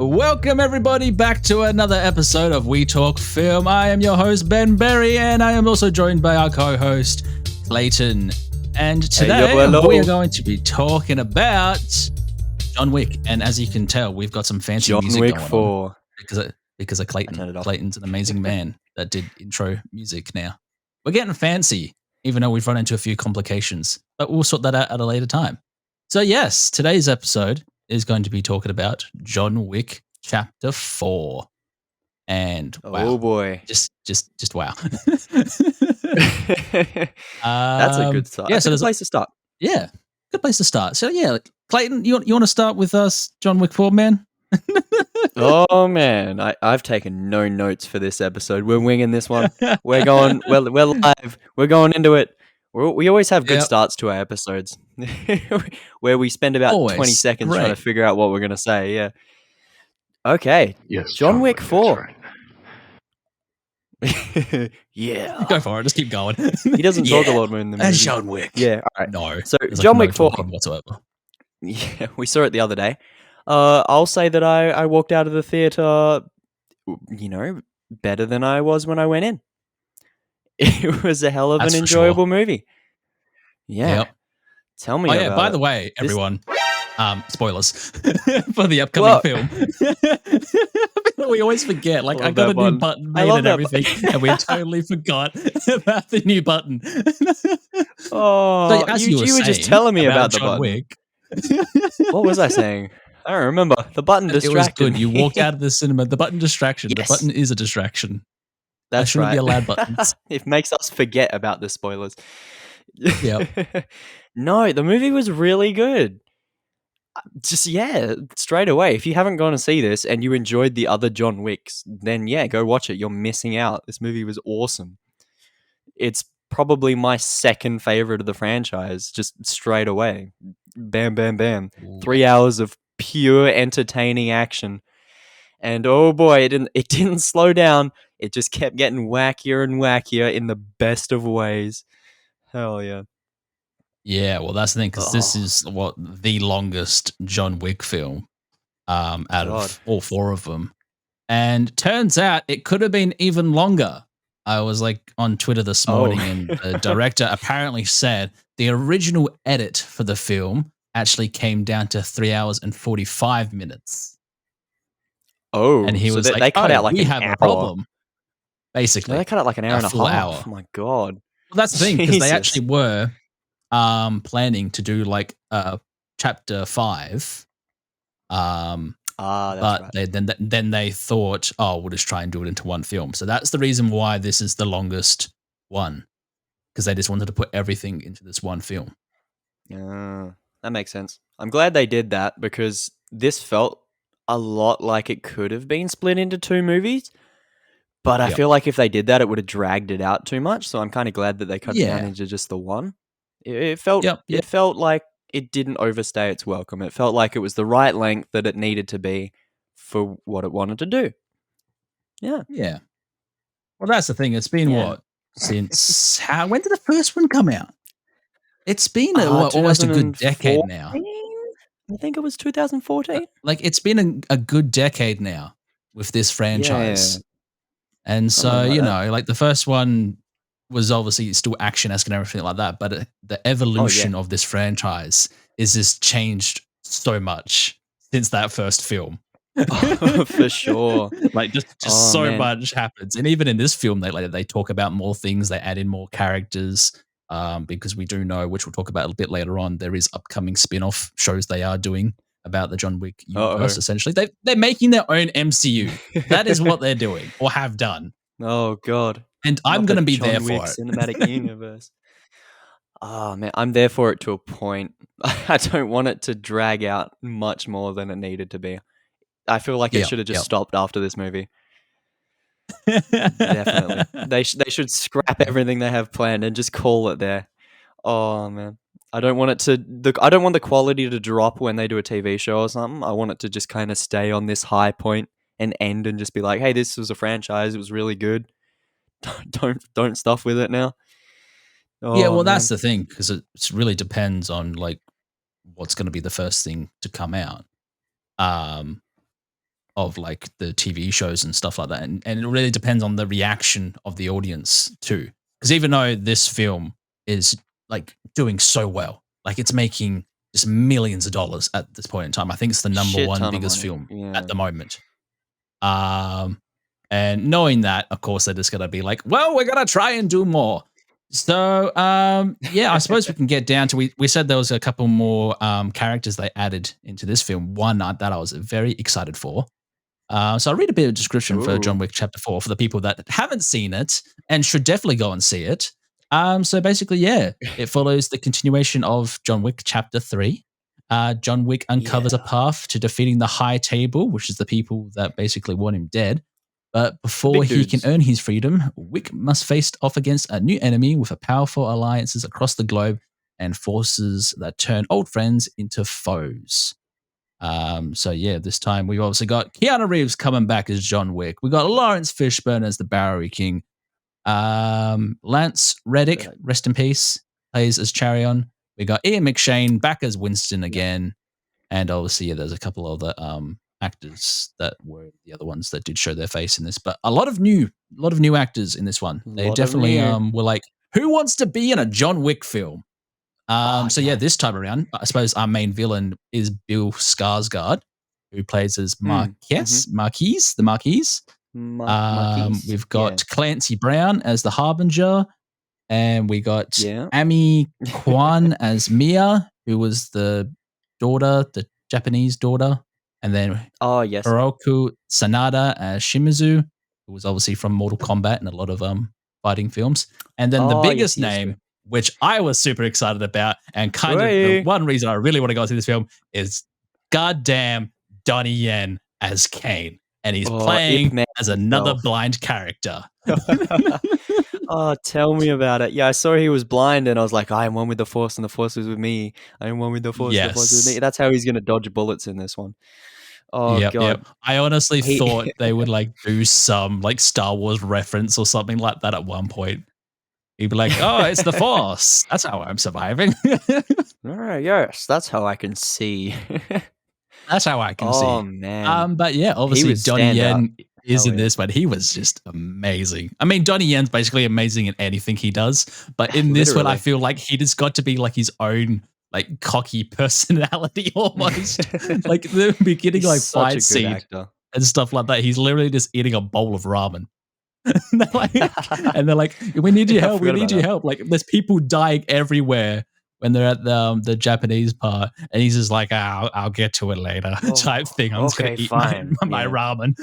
Welcome everybody back to another episode of We Talk Film. I am your host Ben Berry, and I am also joined by our co-host Clayton. And today we are going to be talking about John Wick. And as you can tell, we've got some fancy music John Wick going 4. on because of Clayton. Clayton's an amazing man that did intro music now. We're getting fancy, even though we've run into a few complications, but we'll sort that out at a later time. So yes, today's episode is going to be talking about John Wick Ch.4. And wow. Oh boy. Just wow. That's a good start. Yeah, That's a good place to start. Yeah, good place to start. So yeah, Clayton, you want to start with us, John Wick 4, man? Oh man, I've taken no notes for this episode. We're winging this one. We're going, we're live. We're going into it. We always have good starts to our episodes where we spend about 20 seconds trying to figure out what we're going to say. Yeah. Okay. Yes. John Wick 4. Right. Yeah. Go for it. Just keep going. He doesn't talk a lot in the movie. And John Wick. Yeah. All right. No. So John Wick 4. Whatsoever. Yeah, we saw it the other day. I'll say that I walked out of the theater, better than I was when I went in. It was a hell of an enjoyable movie. Yeah. Yep. Tell me about by it. the way, everyone, spoilers for the upcoming film. We always forget. Like, I got a new button made and everything, and we totally forgot about the new button. Oh, so you were just telling me about the John button. Wick. What was I saying? I don't remember. The button distracted. It was good. You walked out of the cinema. The button distraction. Yes. The button is a distraction. That's shouldn't right. be allowed buttons. It makes us forget about the spoilers. Yeah. No, the movie was really good. Just, straight away. If you haven't gone to see this and you enjoyed the other John Wicks, then go watch it. You're missing out. This movie was awesome. It's probably my second favorite of the franchise, just straight away. Bam, bam, bam. Ooh. 3 hours of pure entertaining action. And oh boy, it didn't slow down. It just kept getting wackier and wackier in the best of ways. Hell yeah. Yeah, well, that's the thing, because this is the longest John Wick film out of all four of them. And turns out it could have been even longer. I was on Twitter this morning, and the director apparently said the original edit for the film actually came down to 3 hours and 45 minutes. Oh, and he was they cut out we have a problem. Basically, they cut out an hour and a half. Hour. Oh my god! Well, that's the thing, because they actually were planning to do chapter 5. That's but right. then they thought, we'll just try and do it into one film. So that's the reason why this is the longest one, because they just wanted to put everything into this one film. That makes sense. I'm glad they did that, because this felt a lot like it could have been split into two movies. But I feel like if they did that, it would have dragged it out too much. So I'm kind of glad that they cut it down into just the one. It felt it felt like it didn't overstay its welcome. It felt like it was the right length that it needed to be for what it wanted to do. Yeah. Yeah. Well, that's the thing. It's been since when did the first one come out? It's been almost a good decade now. I think it was 2014. It's been a good decade now with this franchise. Yeah. And so, the first one was obviously still action-esque and everything like that, but the evolution of this franchise is just changed so much since that first film. For sure. Just so much happens. And even in this film, they talk about more things, they add in more characters, because we do know, which we'll talk about a bit later on, there is upcoming spin-off shows they are doing about the John Wick universe, essentially. They're making their own MCU. That is what they're doing, or have done. Oh, God. And I'm going to be there for it. Cinematic universe. Oh, man, I'm there for it to a point. I don't want it to drag out much more than it needed to be. I feel like it should have just stopped after this movie. Definitely. They should scrap everything they have planned and just call it there. Oh, man. I don't want I don't want the quality to drop when they do a TV show or something. I want it to just kind of stay on this high point and end and just be like, hey, this was a franchise. It was really good. Don't stuff with it now. That's the thing, because it really depends on what's going to be the first thing to come out. of like the TV shows and stuff like that. And it really depends on the reaction of the audience too. Because even though this film is like doing so well, like it's making just millions of dollars at this point in time. I think it's the number Shit one ton of biggest money. film Yeah. at the moment. Um, and knowing that, of course, they're just gonna be like, well, we're gonna try and do more. So yeah, I suppose we can get down to we said there was a couple more characters they added into this film. One that I was very excited for. So I'll read a bit of description for John Ooh. Wick Chapter 4 for the people that haven't seen it and should definitely go and see it. So basically, yeah, it follows the continuation of John Wick Chapter 3. John Wick uncovers a Yeah. path to defeating the High Table, which is the people that basically want him dead. But The before big he can dudes. earn his freedom, Wick must face off against a new enemy with a powerful alliances across the globe and forces that turn old friends into foes. So yeah, this time we've obviously got Keanu Reeves coming back as John Wick. We got Lawrence Fishburne as the Bowery King. Lance Reddick, Right. rest in peace, plays as Charion. We got Ian McShane back as Winston again, and obviously yeah, there's a couple other actors that were the other ones that did show their face in this, but a lot of new actors in this one. They Lot of definitely new. were like, who wants to be in a John Wick film? Oh, So yeah, yeah. this time around, I suppose our main villain is Bill Skarsgård, who plays as Mhm. The Marquise. Marquise? We've Yeah. got Clancy Brown as the Harbinger, and we got Yeah. Ami Kwan as Mia, who was the daughter, the Japanese daughter, and then Oh, yes. Hiroku Sanada as Shimizu, who was obviously from Mortal Kombat and a lot of fighting films. And then the Oh, yes, biggest he is too. name, which I was super excited about, and kind of the Hey. one reason I really want to go see this film is goddamn Donnie Yen as Kane. And he's Oh, Ip playing Man as another himself. blind character. Oh, tell me about it. Yeah, I saw he was blind and I was like, I am one with the Force and the Force is with me. I am one with the Force, the Force is with me. Yes. That's how he's going to dodge bullets in this one. Oh, Yep, yep. God. I honestly He thought they would like do some like Star Wars reference or something like that at one point. He'd be like, "Oh, it's the Force. That's how I'm surviving. All right, yes, that's how I can see. That's how I can Oh, see." man. But yeah, He obviously was Donnie standout. Yen is Hell in yeah. this, but he was just amazing. I mean, Donnie Yen's basically amazing in anything he does, but in this one, I Literally. feel like he just got to be like his own like cocky personality almost. Like the beginning, He's like such a fight good scene actor. and stuff like that. He's literally just eating a bowl of ramen. and they're like, we need your Yeah, I help. We forgot need about your that. help. Like there's people dying everywhere when they're at the Japanese part, and he's just like, I'll get to it later type Oh, thing. I'm just gonna okay, eat my fine. my Yeah. ramen.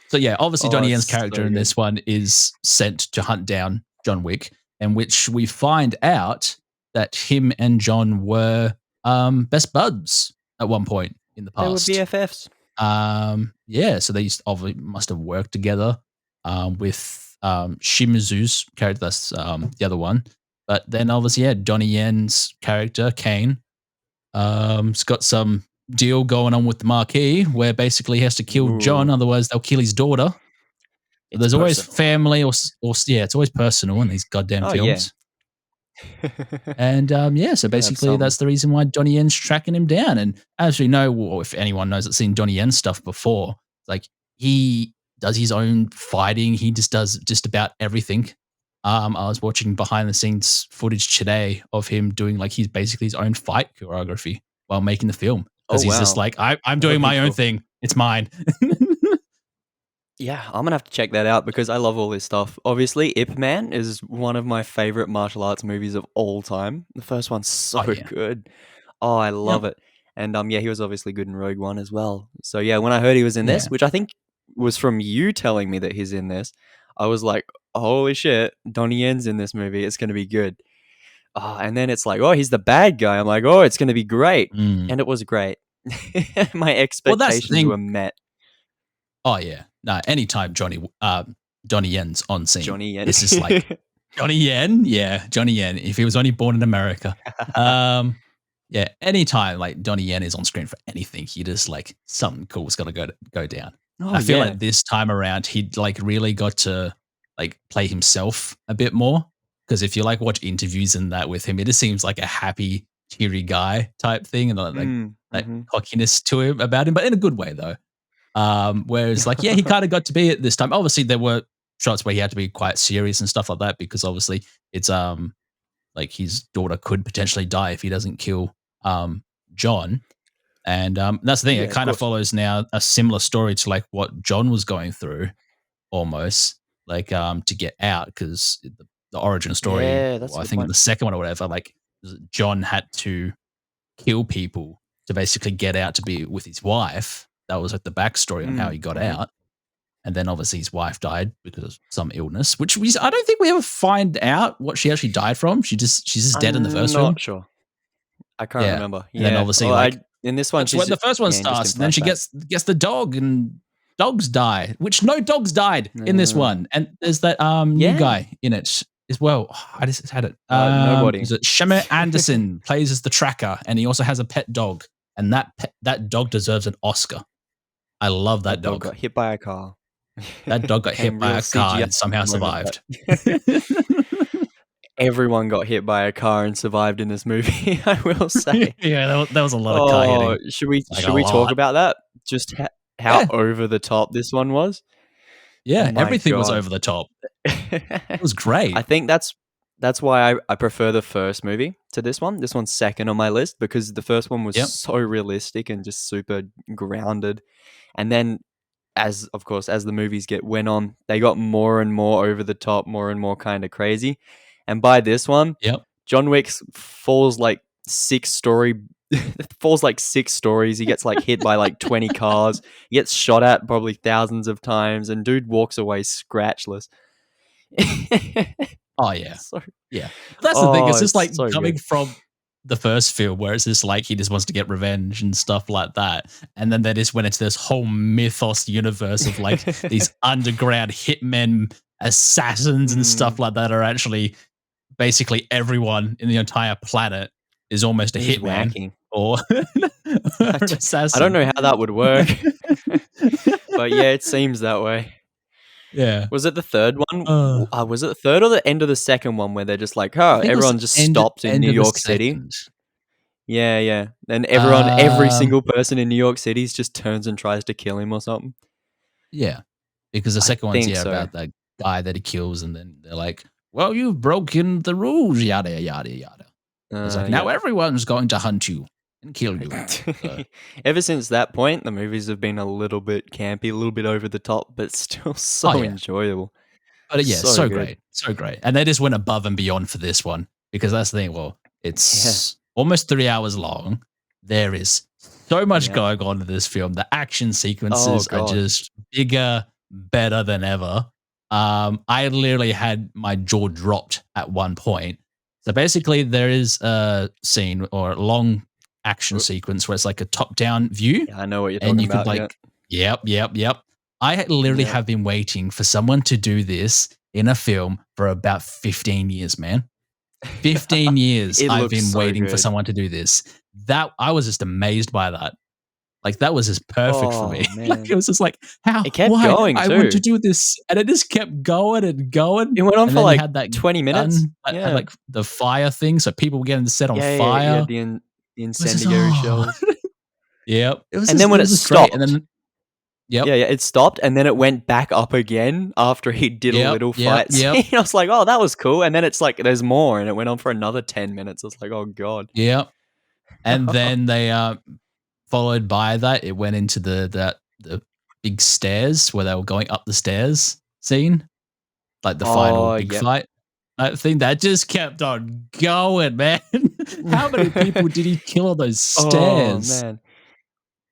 So yeah, obviously Oh, Donnie Yen's it's character so in good. this one is sent to hunt down John Wick, in which we find out that him and John were best buds at one point in the They were past. BFFs. Yeah, so they obviously must have worked together with Shimizu's character. That's the other one. But then obviously, yeah, Donnie Yen's character Kane has got some deal going on with the Marquis, where basically he has to kill John, Ooh, otherwise they'll kill his daughter. it's There's always personal. family, or yeah, it's always personal in these goddamn Oh, yeah. films. And yeah, so Gotta have basically something. that's the reason why Donnie Yen's tracking him down. And as we know, or if anyone knows that's seen Donnie Yen stuff before, like he does his own fighting. He just does just about everything. I was watching behind the scenes footage today of him doing like he's basically his own fight choreography while making the film. Oh, Because he's just wow. like, I'm That doing would be my own cool. thing. It's mine. Yeah, I'm gonna have to check that out because I love all this stuff. Obviously, Ip Man is one of my favorite martial arts movies of all time. The first one's so Oh yeah. good. Oh, I love Yep. it. And yeah, he was obviously good in Rogue One as well. So yeah, when I heard he was in Yeah. this, which I think was from you telling me that he's in this, I was like, holy shit, Donnie Yen's in this movie. It's gonna be good. Oh, and then it's like, oh, he's the bad guy. I'm like, oh, it's gonna be great. Mm. And it was great. My Well, that's the expectations thing. were met. Oh yeah. No, anytime Donnie Yen's on scene, Johnny Yen. it's just like Johnny Yen, yeah, Johnny Yen. If he was only born in America, yeah, anytime like Donnie Yen is on screen for anything, he just like something cool's got to go down. Oh, I feel yeah. like this time around, he like really got to like play himself a bit more because if you like watch interviews and that with him, it just seems like a happy, cheery guy type thing, and like that Mm-hmm. cockiness to him about him, but in a good way though. Whereas like, yeah, he kind of got to be it this time. Obviously, there were shots where he had to be quite serious and stuff like that because obviously it's like his daughter could potentially die if he doesn't kill John. And that's the thing. Yeah, It of kind of course. follows now a similar story to like what John was going through, almost like to get out because the origin story. Yeah, that's Well, a I good think in point. the second one or whatever, like John had to kill people to basically get out to be with his wife. That was like the backstory on how he got Mm-hmm. out. And then obviously his wife died because of some illness, which I don't think we ever find out what she actually died from. She's just dead in the I'm first film. not sure. I can't Yeah. remember. And then Yeah. obviously Well, like in this one that's when she's the first one just in starts, and then she flashback. gets the dog, and dogs die, which no dogs died in this one. And there's that new Yeah. guy in it as well. Oh, I just had it. Nobody. Is it Shemmer Anderson plays as the tracker, and he also has a pet dog, and that dog deserves an Oscar. I love that That dog dog. got hit by a car. That dog got hit Became by real a car CGI and somehow moment, survived. everyone got hit by a car and survived in this movie, I will say. Yeah, there was a lot of car Oh, hitting. should we Like should a we talk lot. about that? Just how Yeah. over the top this one was? Yeah, Oh my everything was God. over the top. It was great. I think that's why I prefer the first movie to this one. This one's second on my list because the first one was Yep. so realistic and just super grounded. And then as the movies went on, they got more and more over the top, more and more kind of crazy. And by this one, Yep. John Wick falls like 6 stories. He gets like hit by like 20 cars. He gets shot at probably thousands of times, and dude walks away scratchless. Oh yeah. So, Yeah. That's the thing. It's just like so coming good. from the first film where it's just like he just wants to get revenge and stuff like that. And then they just went into this whole mythos universe of like these underground hitmen, assassins, and stuff like that are actually basically everyone in the entire planet is almost a He's hitman wacky. or an assassin. I don't know how that would work. But yeah, it seems that way. Yeah. Was it the third one? Was it the third or the end of the second one where they're just like, oh, everyone just stopped in New York City? Yeah, yeah. And every single person in New York City just turns and tries to kill him or something. Yeah. Because the second one's about that guy that he kills, and then they're like, well, you've broken the rules, yada, yada, yada. It's like, now everyone's going to hunt you and kill you. Ever since that point, the movies have been a little bit campy, a little bit over the top, but still so enjoyable. But yeah, so great. So great. And they just went above and beyond for this one because that's the thing. Well, it's almost 3 hours long. There is so much going on in this film. The action sequences are just bigger, better than ever. I literally had my jaw dropped at one point. So basically, there is a scene or a long action sequence where it's like a top-down view. Yeah, I know what you're talking about. And you could yep. I literally have been waiting for someone to do this in a film for about 15 years, man. 15 years I've been waiting for someone to do this. That I was just amazed by that. Like that was just perfect for me. Like, it was just like, how? It kept going too. I want to do this, and it just kept going and going. It went on for like had that 20 minutes. Had like the fire thing, so people were getting set on fire. Yeah, the incendiary shells. Yep. And then when it stopped, and then it stopped, and then it went back up again after he did a little fight scene. I was like, oh, that was cool. And then it's like, there's more, and it went on for another 10 minutes. I was like, oh god. Yep. And then they followed by that, it went into the big stairs where they were going up the stairs scene, like the final big fight. I think that just kept on going, man. How many people did he kill on those stairs? Oh man.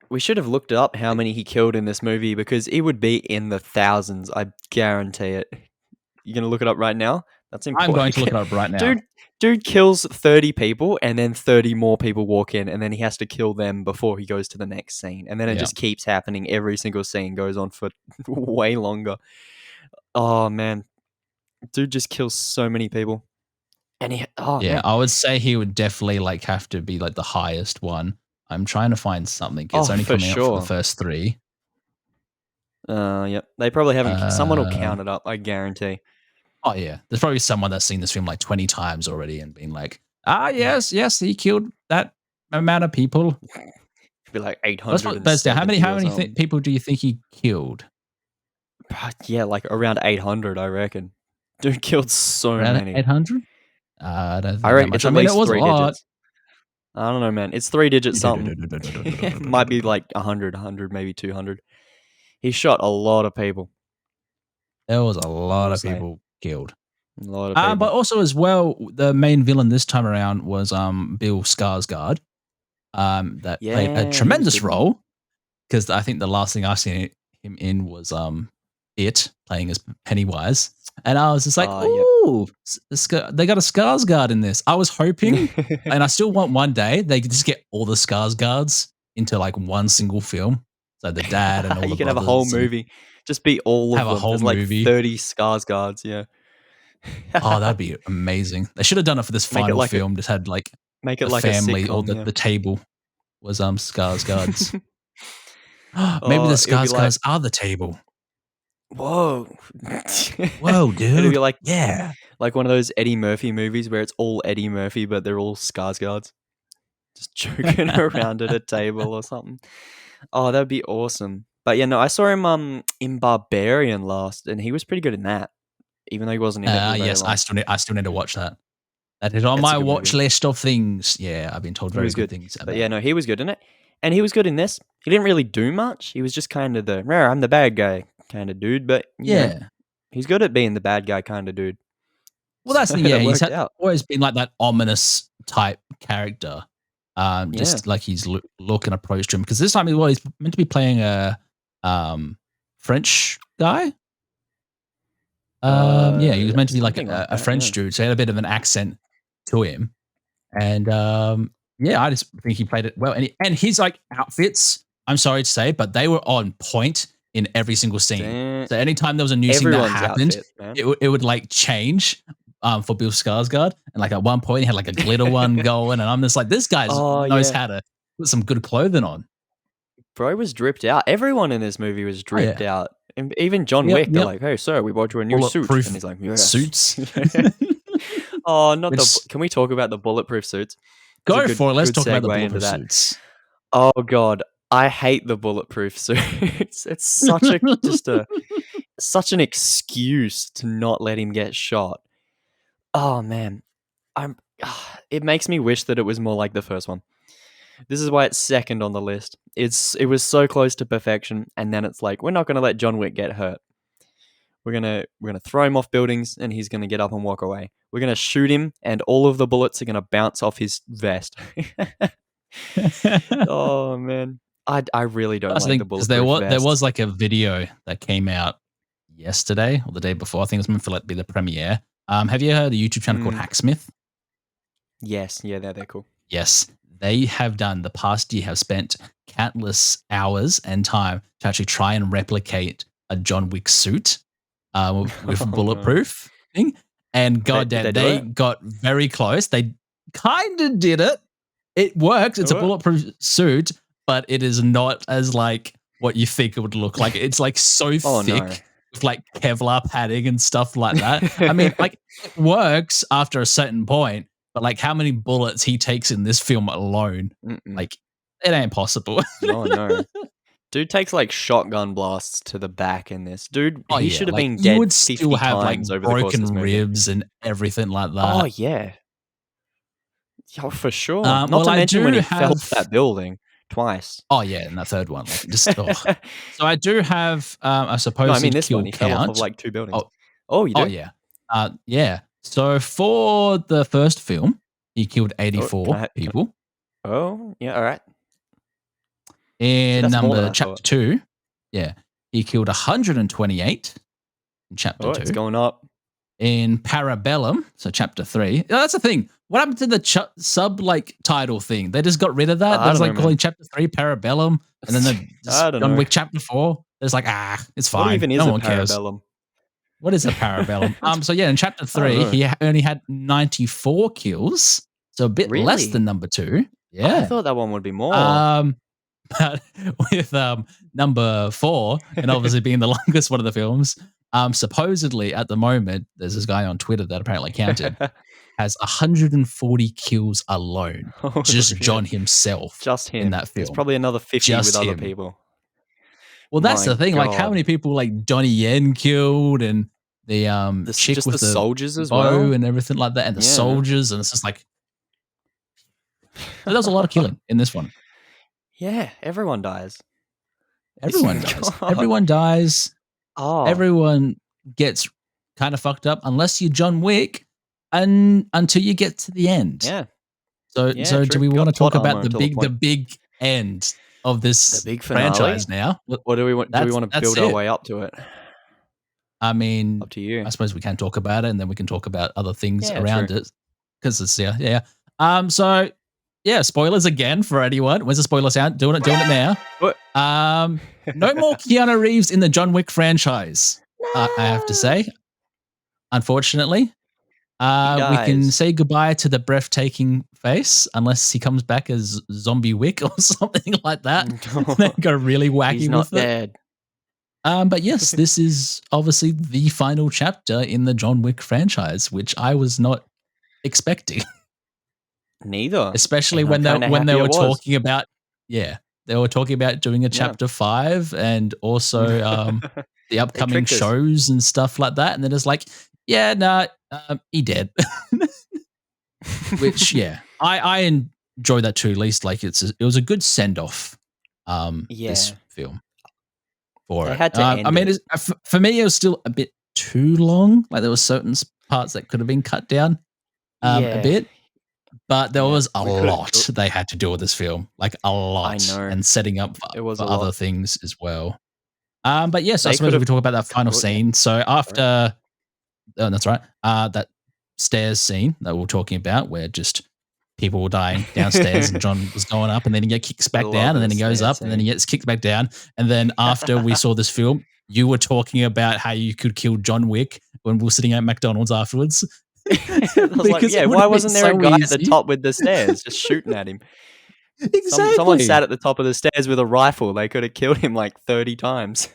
We should have looked up how many he killed in this movie because it would be in the thousands. I guarantee it. You gonna look it up right now? That's important. I'm going to look it up right now. Dude kills 30 people and then 30 more people walk in and then he has to kill them before he goes to the next scene. And then it just keeps happening. Every single scene goes on for way longer. Oh man. Dude just kills so many people. And man. I would say he would definitely like have to be like the highest one. I'm trying to find something. It's only coming out for the first 3. Yep. They probably haven't. Someone will count it up, I guarantee. Oh yeah, there's probably someone that's seen this film like 20 times already and been like, Yes, he killed that amount of people. It'd be like Let's put those down. How many 870 people do you think he killed? Yeah, like around 800, I reckon. Dude killed so Around many. 800? I don't think I that reckon much. it's I at mean, it least was a 3 lot. digits. I don't know, man. It's 3 digits something. Might be like 100, maybe 200. He shot a lot of people. There was a lot of people killed. A lot of people. But also as well, the main villain this time around was Bill Skarsgård. That played a tremendous role, because I think the last thing I've seen him in was It, playing as Pennywise. And I was just like, ooh, they got a Skarsgård in this. I was hoping, and I still want one day, they could just get all the Skarsgårds into like one single film. So the dad and all the you can have a whole movie. Just be all of them. Have a whole There's like movie. 30 Skarsgårds, yeah. Oh, that'd be amazing. They should have done it for this final film. Just had like make it the like family a sitcom, or the, yeah. the table was Skarsgårds. Maybe the Skarsgårds are the table. Whoa. Whoa, dude. It'd be like, yeah. Like one of those Eddie Murphy movies where it's all Eddie Murphy, but they're all Skarsgårds. Just joking around at a table or something. Oh, that'd be awesome. But yeah, no, I saw him in Barbarian last, and he was pretty good in that, even though he wasn't in it. Yes, I still need to watch that. That is on my watch list of things. Yeah, I've been told very good things about. But yeah, no, he was good in it, and he was good in this. He didn't really do much. He was just kind of the I'm the bad guy kind of dude. But yeah, he's good at being the bad guy kind of dude. Well, that's the he's always been like that ominous type character. Just like his look and approach to him. Because this time, he's meant to be playing a French guy. He was meant to be like a French dude, so he had a bit of an accent to him. And I just think he played it well. And his like outfits, I'm sorry to say, but they were on point in every single scene. So anytime there was a new scene that happened, it would like change. For Bill Skarsgård, and like at one point he had like a glitter one going, and I'm just like, this guy knows how to put some good clothing on. Bro was dripped out. Everyone in this movie was dripped out. And even John Wick, they're like, hey, sir, we bought you a new suit. And he's like, yes. Suits? Can we talk about the bulletproof suits? Go for it. Let's talk about the bulletproof suits. Oh, God. I hate the bulletproof suits. It's such an excuse to not let him get shot. Oh man, it makes me wish that it was more like the first one. This is why it's second on the list. It was so close to perfection, and then it's like, we're not going to let John Wick get hurt. We're gonna throw him off buildings, and he's gonna get up and walk away. We're gonna shoot him, and all of the bullets are gonna bounce off his vest. Oh man, I really don't like the bulletproof vest. There was like a video that came out yesterday or the day before. I think it was meant to be the premiere. Have you heard of the YouTube channel called Hacksmith? Yes, yeah, they're cool. Yes, they have done the past year, have spent countless hours and time to actually try and replicate a John Wick suit with a bulletproof thing. And goddamn, they got very close. They kind of did it. It works. It's a bulletproof suit, but it is not as like what you think it would look like. It's like so thick. No. With like Kevlar padding and stuff like that. I mean, like it works after a certain point, but like how many bullets he takes in this film alone, like it ain't possible. No. Dude takes like shotgun blasts to the back in this. Dude, he should have been dead. You would still have like broken ribs and everything like that. Oh yeah, for sure. Not to mention when he fell off that building. Twice. Oh yeah, and that third one. Like, just So I do have, I suppose. No, I mean this one. He fell off of like 2 buildings. You do? Oh yeah, yeah. So for the first film, he killed 84 people. Oh yeah, all right. In chapter 2, he killed 128. In chapter 2, it's going up. In Parabellum, so chapter 3. That's the thing. What happened to the sub like title thing? They just got rid of that. There's like calling chapter 3 Parabellum, and then John Wick chapter 4. There's like it's fine. What even is no a one cares. Parabellum? What is a Parabellum? So yeah, in chapter 3, he only had 94 kills, so a bit less than number 2. Yeah, I thought that one would be more. But with number 4, and obviously being the longest one of the films, supposedly at the moment, there's this guy on Twitter that apparently counted. has 140 kills alone. Oh, Just really? John himself Just him. in that There's film. probably another 50 Just with other him. people. Well, that's My the thing. Like, how God. many people like Donnie Yen killed, and the chick Just with the the soldiers as bow well. and everything like that, and the Yeah. soldiers, and it's just like, so there was a lot of killing in this one. Yeah, everyone dies. Everyone dies. God. Everyone dies. Oh, Everyone gets kind of fucked up unless you're John Wick, and until you get to the end. yeah. So Yeah, so do true. we Got want to talk plot about armor the until a big point. end of The this big finale. franchise now? What do we want? Do we want to That's build our it. way up to it? I mean, Up to you. I suppose we can talk about it, and then we can talk about other things Yeah, around true. it, because it's yeah. So yeah, spoilers again for anyone. Where's the spoiler sound? Doing it now. What? No more Keanu Reeves in the John Wick franchise. I have to say, unfortunately. We can dies. say goodbye to the breathtaking face, unless he comes back as Zombie Wick or something like that. They go really wacky He's not with it. dead. But yes, this is obviously the final chapter in the John Wick franchise, which I was not expecting. Neither. Especially And when I'm they kinda when they happy were it was. talking about they were talking about doing a chapter 5, and also the upcoming tricked us. shows and stuff like that. And then it's like, yeah, no, he dead. Which I enjoy that too. At least like it was a good send off. This film for They it. had to I end mean, it. for me, it was still a bit too long. Like there were certain parts that could have been cut down a bit, but there was a lot they had to do with this film, like a lot, I know. and setting up It was for a other lot. things as well. But yes, I They suppose we could've talk about that final cut it. scene. So after, that's right, that stairs scene that we were talking about, where just people were dying downstairs and John was going up, and then he gets kicks back down, and then he goes up, and then he gets kicked back down. And then after we saw this film, you were talking about how you could kill John Wick when we were sitting at McDonald's afterwards. I was like, yeah, why wasn't there a guy at the top with the stairs just shooting at him? Exactly. Someone sat at the top of the stairs with a rifle. They could have killed him like 30 times.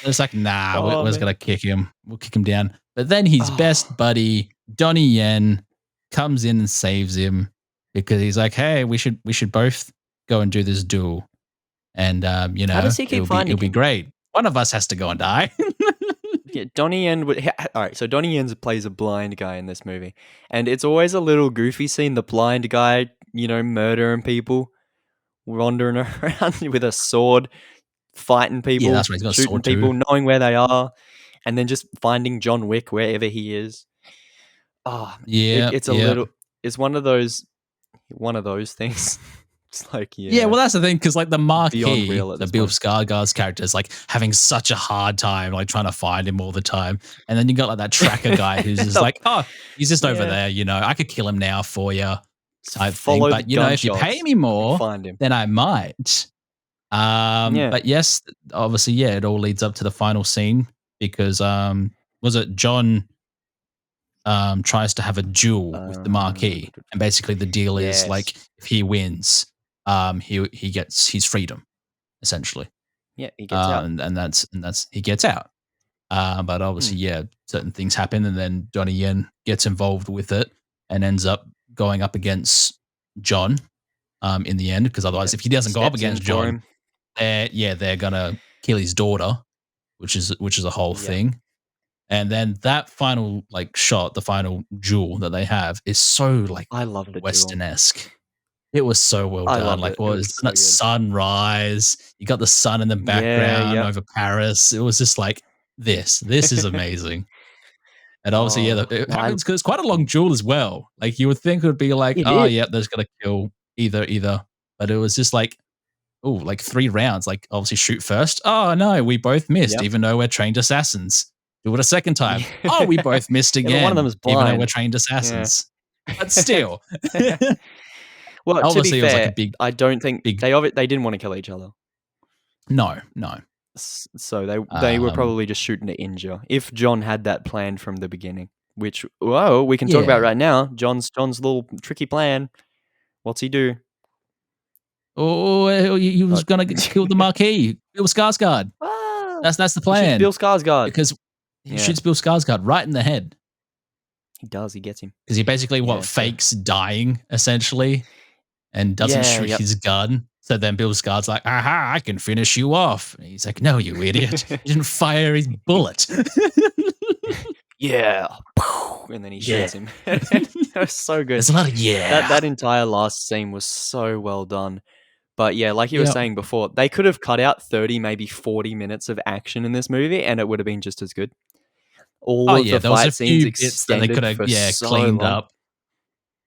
It's like, nah, we're just going to kick him. We'll kick him down. But then his best buddy, Donnie Yen, comes in and saves him, because he's like, hey, we should both go and do this duel. And, you know, How does he keep finding it'll be him? great. One of us has to go and die. Yeah, Donnie Yen. All right, so Donnie Yen plays a blind guy in this movie, and it's always a little goofy seeing the blind guy, you know, murdering people, wandering around with a sword, fighting people, that's right, he's got a shooting sword people, too. knowing where they are, and then just finding John Wick wherever he is. It's a little. It's one of those things. It's like, yeah, well, that's the thing, because like the Marquis, the Bill point. Skarsgård's character, is like having such a hard time, like trying to find him all the time. And then you got like that tracker guy who's just like, oh, he's just over there, you know, I could kill him now for you, type thing. But you know, if you pay me more, then I might. But yes, obviously, it all leads up to the final scene, because was it John tries to have a duel with the Marquis, and basically the deal is like, if he wins, he gets his freedom, essentially. Yeah, he gets out, and that's he gets out. But obviously, certain things happen, and then Donnie Yen gets involved with it and ends up going up against John in the end, because otherwise, if he doesn't go up against John, they're gonna kill his daughter, which is a whole thing. And then that final like shot, the final duel that they have, is so like, I love the Western-esque. It was so well done. Like, what was that sunrise? You got the sun in the background over Paris. It was just like, this is amazing. And obviously, it happens because it's quite a long duel as well. Like, you would think it would be like, they're just gonna kill either. But it was just like, like 3 rounds. Like, obviously, shoot first. Oh no, we both missed, even though we're trained assassins. Do it a second time. Oh, we both missed again. One of them is blind. Even though we're trained assassins. But still. Well, obviously, to be fair, it was like a big. I don't think they didn't want to kill each other. No. So they were probably just shooting to injure. If John had that plan from the beginning, which we can talk about right now. John's little tricky plan. What's he do? Oh, he was gonna kill the Marquis, Bill Skarsgård. That's the plan. Bill Skarsgård, because he shoots Bill Skarsgård right in the head. He does. He gets him. Because he basically fakes dying essentially, and doesn't shoot his gun. So then Bill Skarsgård's like, "Aha! I can finish you off." And he's like, "No, you idiot! You didn't fire his bullet." And then he shoots him. That was so good. There's a lot of That entire last scene was so well done. But yeah, like you were saying before, they could have cut out 30, maybe 40 minutes of action in this movie, and it would have been just as good. All of the fight scenes extended they could have cleaned long.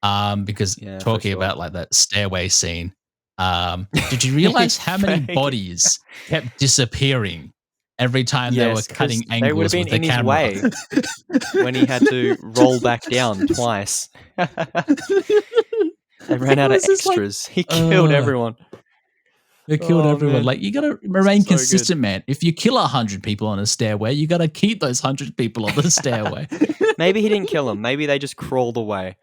up. Because talking about like that stairway scene, did you realize how many bodies kept disappearing every time they were cutting angles? They would have been in his way when he had to roll back down twice. They ran out of extras. He killed everyone. They killed everyone. Man. Like, you gotta remain consistent, man. If you kill 100 people on a stairway, you gotta keep those 100 people on the stairway. Maybe he didn't kill them. Maybe they just crawled away.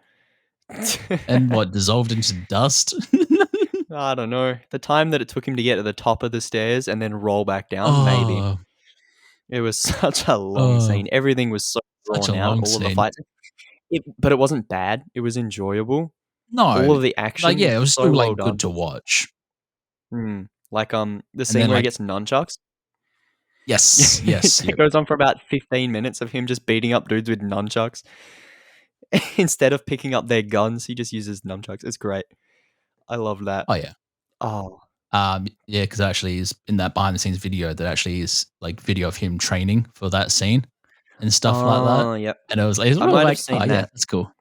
And what, dissolved into dust? I don't know. The time that it took him to get to the top of the stairs and then roll back down, maybe. It was such a long scene. Everything was so drawn out. All of the fights. But it wasn't bad. It was enjoyable. No. All of the action. Like, it was still like good to watch. Like the scene where he gets nunchucks. Yes. It goes on for about 15 minutes of him just beating up dudes with nunchucks. Instead of picking up their guns, he just uses nunchucks. It's great. I love that. Oh yeah. Oh. Yeah, because actually is in that behind the scenes video that actually is like video of him training for that scene and stuff like that. Yep. And it was like, yeah, that's cool.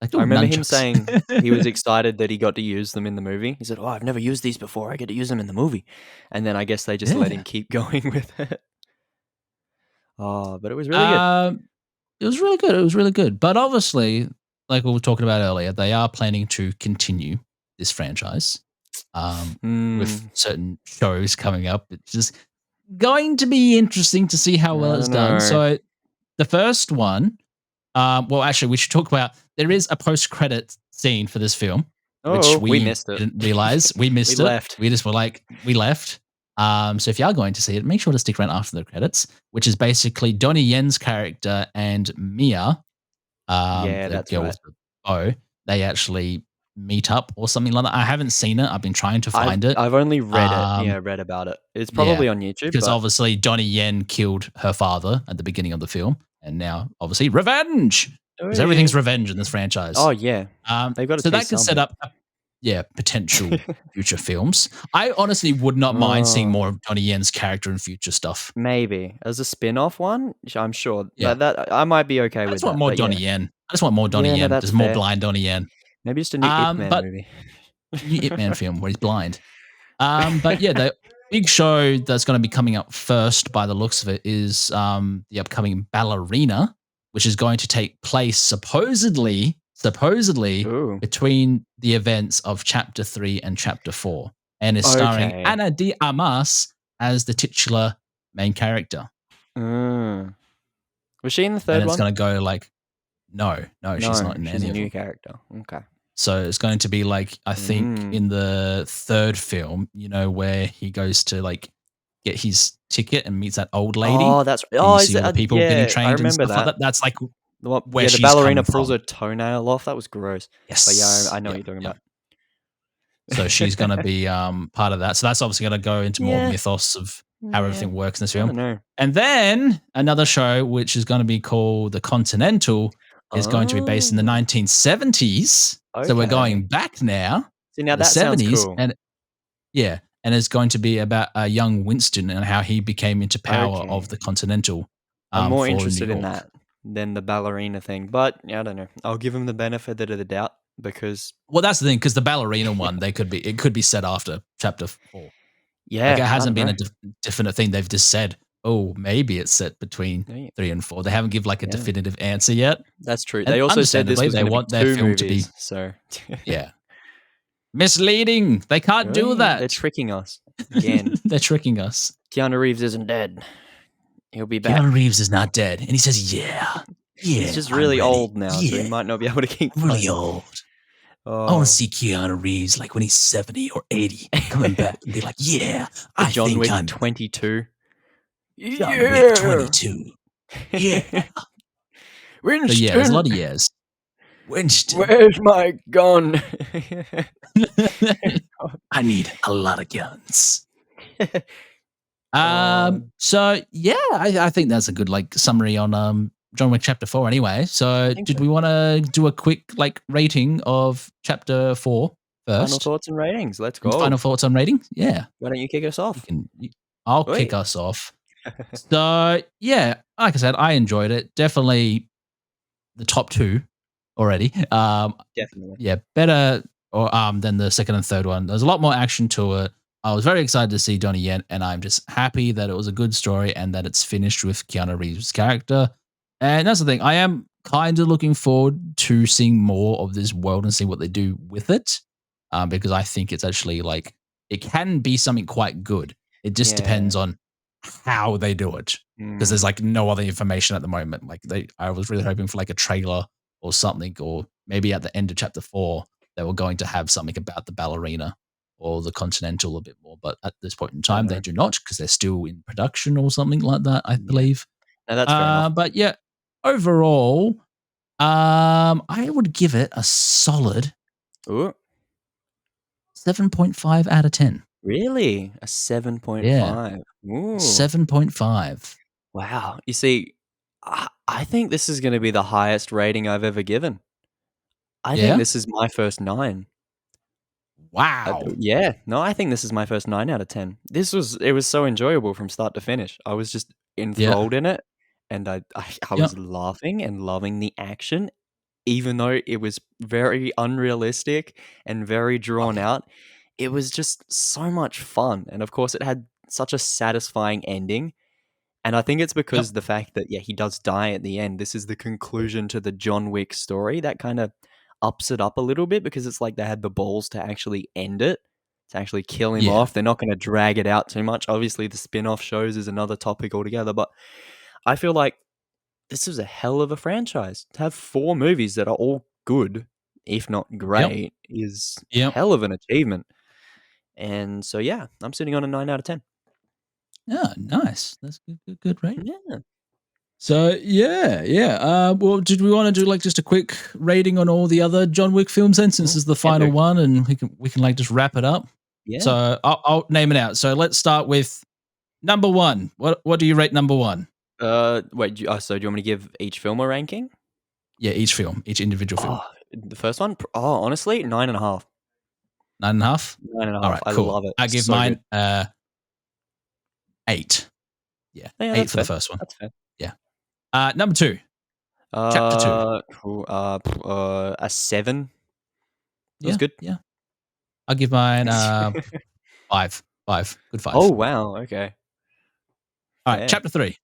Like, I remember him saying he was excited that he got to use them in the movie. He said, I've never used these before. I get to use them in the movie. And then I guess they just let him keep going with it. But it was really good. It was really good. It was really good. But obviously, like we were talking about earlier, they are planning to continue this franchise with certain shows coming up. It's just going to be interesting to see how well it's done. So the first one, well, actually, we should talk about. There is a post-credit scene for this film, which we missed it. Didn't realize. We missed it. Left. We just were like, we left. So if you are going to see it, make sure to stick around after the credits, which is basically Donnie Yen's character and Mia, that's girl right. with the bow, they actually meet up or something like that. I haven't seen it. I've been trying to find it. I've only read it. Yeah, read about it. It's probably on YouTube. Because obviously Donnie Yen killed her father at the beginning of the film, and now obviously revenge. Because everything's revenge in this franchise. Oh yeah, they've got so that can set up, potential future films. I honestly would not mind seeing more of Donnie Yen's character in future stuff. Maybe as a spin-off one. I'm sure that I might be okay with. I just want more Donnie Yen. I just want more Donnie Yen. There's more blind Donnie Yen. Maybe just a new Ip Man movie. New Ip Man film where he's blind. But yeah, the big show that's going to be coming up first, by the looks of it, is the upcoming Ballerina, which is going to take place supposedly between the events of Chapter 3 and Chapter 4, and is starring Ana de Armas as the titular main character. Was she in the third one? It's going to go like, no, she's not in any of them. She's a new character. Okay. So it's going to be like, I think in the third film, where he goes to like get his ticket and meets that old lady. Oh, that's right. Oh, is it people getting trained? I remember and stuff that. Like that. That's like where the she's ballerina pulls her toenail off. That was gross. Yes. But yeah, I know what you're talking about. So she's going to be part of that. So that's obviously going to go into more mythos of how everything works in this film. And then another show, which is going to be called The Continental, is going to be based in the 1970s. So we're going back now. See, now that 70s, sounds cool. And it's going to be about a young Winston and how he became into power of the Continental. I'm more interested in that than the ballerina thing, but I don't know. I'll give him the benefit of the doubt because. Well, that's the thing, because the ballerina one, it could be set after Chapter 4. Yeah, like it hasn't been a definite thing. They've just said, maybe it's set between 3 and 4. They haven't given like a definitive answer yet. That's true. They also said this was going to be their film movies, to be so misleading. They can't do that. They're tricking us again. They're tricking us. Keanu Reeves isn't dead. He'll be back. Keanu Reeves is not dead, and he says, "Yeah." He's just really old now, so he might not be able to keep. Really old. I want to see Keanu Reeves like when he's 70 or 80 coming back and be like, "Yeah, John Wick 22." John Wick 22. Yeah. So yeah, there's a lot of yeahs. Winston. Where's my gun? I need a lot of guns. Um, So yeah, I think that's a good like summary on John Wick Chapter 4 anyway. So think did so. we want to do a quick like rating of Chapter 4 Final first? thoughts and ratings. Let's And go. final thoughts on rating? Yeah. Why don't you kick us off? I'll Wait. kick us off. So yeah, like I said, I enjoyed it. Definitely the top two already. Definitely. Yeah, better or than the second and third one. There's a lot more action to it. I was very excited to see Donnie Yen, and I'm just happy that it was a good story and that it's finished with Keanu Reeves' character. And that's the thing. I am kind of looking forward to seeing more of this world and see what they do with it, because I think it's actually like it can be something quite good. It just depends on how they do it, because there's like no other information at the moment. Like I was really hoping for like a trailer or something, or maybe at the end of Chapter 4 they were going to have something about the ballerina or the Continental a bit more. But at this point in time, they do not, because they're still in production or something like that, I believe. No, that's fair enough. But yeah, overall, I would give it a solid 7.5 out of 10. Really? A 7.5? Yeah. Ooh. 7.5. Wow. You see, I think this is going to be the highest rating I've ever given. I think this is my first 9. Wow. Yeah. No, I think this is my first 9 out of 10. It was so enjoyable from start to finish. I was just enthralled in it, and I was laughing and loving the action, even though it was very unrealistic and very drawn out. It was just so much fun, and of course it had such a satisfying ending. And I think it's because the fact that he does die at the end. This is the conclusion to the John Wick story. That kind of ups it up a little bit, because it's like they had the balls to actually end it, to actually kill him off. They're not going to drag it out too much. Obviously, the spin-off shows is another topic altogether, but I feel like this is a hell of a franchise. To have 4 movies that are all good, if not great, is a hell of an achievement. And so, yeah, I'm sitting on a 9 out of 10. Yeah, nice. That's good rating. Yeah. So well, did we want to do like just a quick rating on all the other John Wick films then, since this is the final one, and we can like just wrap it up? Yeah. So I'll name it out. So let's start with number 1. What do you rate number 1? Wait. So do you want me to give each film a ranking? Yeah, each film, each individual film. The first one. Honestly, 9.5. 9.5. 9.5. All right, cool. I love it. I give mine 8. Yeah, 8 for the first one. That's fair. Yeah. Number 2. Chapter 2. Cool. A 7. That was good. Yeah. I'll give mine 5. 5. Good 5. Oh wow. Okay. All right. Chapter 3.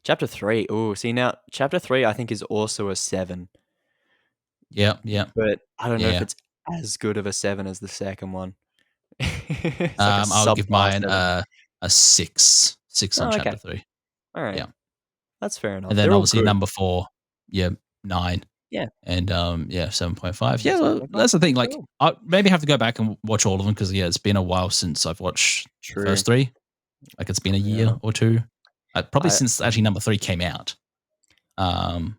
Chapter 3. Oh, see now, Chapter 3 I think is also a 7. Yeah. But I don't know if it's as good of a 7 as the second one. I'll give mine a 6. 6 on Chapter 3. All right. Yeah. That's fair enough. And then obviously number 4, 9. Yeah. And 7.5. Yeah, well, that's the thing. Like, I maybe have to go back and watch all of them, because it's been a while since I've watched the first 3. Like, it's been a year or 2. Probably since actually number 3 came out. So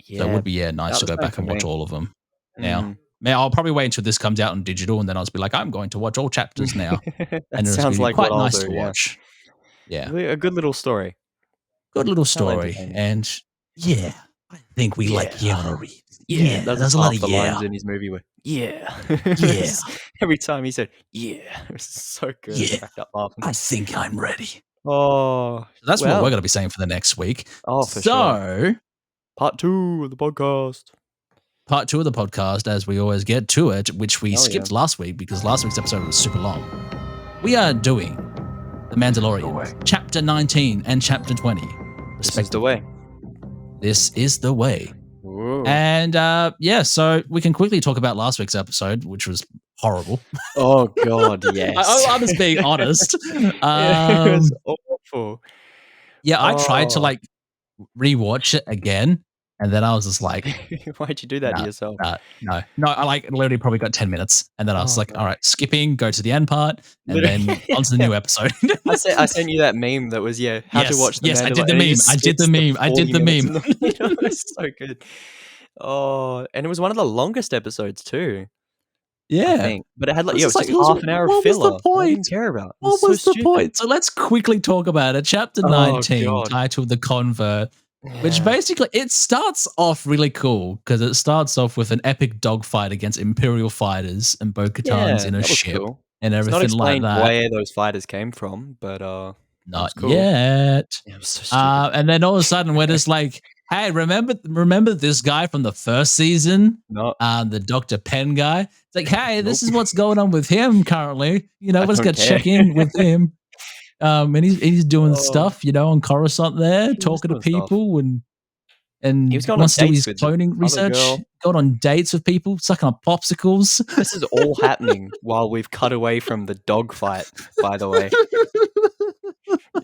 it would be nice to go back and watch all of them now. I'll probably wait until this comes out on digital, and then I'll just be like, I'm going to watch all chapters now. And it sounds like quite nice to watch. Yeah, a good little story. Good little story, and I think we like Keanu Reeves. Yeah, there's a lot of lines in his movie where every time he said it was so good. Yeah, I think I'm ready. Oh, so that's what we're going to be saying for the next week. Oh, for sure. Part 2 of the podcast. Part 2 of the podcast, as we always get to it, which we skipped last week because last week's episode was super long. We are doing The Mandalorian, Chapter 19 and Chapter 20. This is the way. This is the way. Ooh. And so we can quickly talk about last week's episode, which was horrible. Oh God, yes. I'm just being honest. It was awful. Yeah, I tried to like rewatch it again, And then I was just like, Why'd you do that to yourself? no. I like literally probably got 10 minutes. And then I was Oh, like, no. all right, skipping, go to the end part, and then on to the new episode. I sent you that meme that was, how to watch the Yes, I Mandalorian. did the meme. I did the meme. I did the meme. It was so good. Oh, and it was one of the longest episodes too. I Yeah. think. But it had like, It's it was just just like, half an hour of what was the filler. I didn't point? care about. It What so was the stupid. point? So let's quickly talk about it. Chapter Oh, 19, God. titled The Convert, which Yeah. basically, it starts off really cool because it starts off with an epic dogfight against Imperial fighters and Bo-Katan's in a that was ship cool. and It's not everything like explained that. where those fighters came from, but that was Not cool. yet. Yeah, it was so stupid. And then all of a sudden, we're just like, hey, remember this guy from the first season? No, The Dr. Penn guy. It's like, hey, this is what's going on with him currently. Let's don't go care. check in with him. And he's doing stuff, on Coruscant there, was talking to doing stuff. people and He was going wants to on do his dates with cloning other research. girl. Going on dates with people, sucking on popsicles. This is all happening while we've cut away from the dogfight, by the way.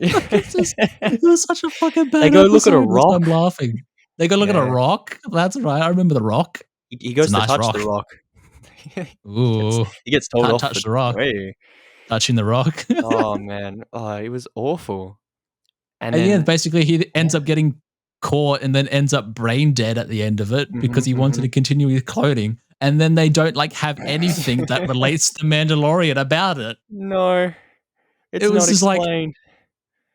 It was such a fucking bad They go look at a episode, that's why I'm rock. laughing. They go look at a Yeah. rock. That's right. I remember the rock. He goes It's a to nice touch the rock. Ooh, He gets told can't off touch for the rock. Hey. Touching the rock. Oh man, it was awful. And And then yeah, basically he ends up getting caught and then ends up brain dead at the end of it because he wanted to continue his cloning. And then they don't have anything that relates to Mandalorian about it. No, it's It was not just like, explained.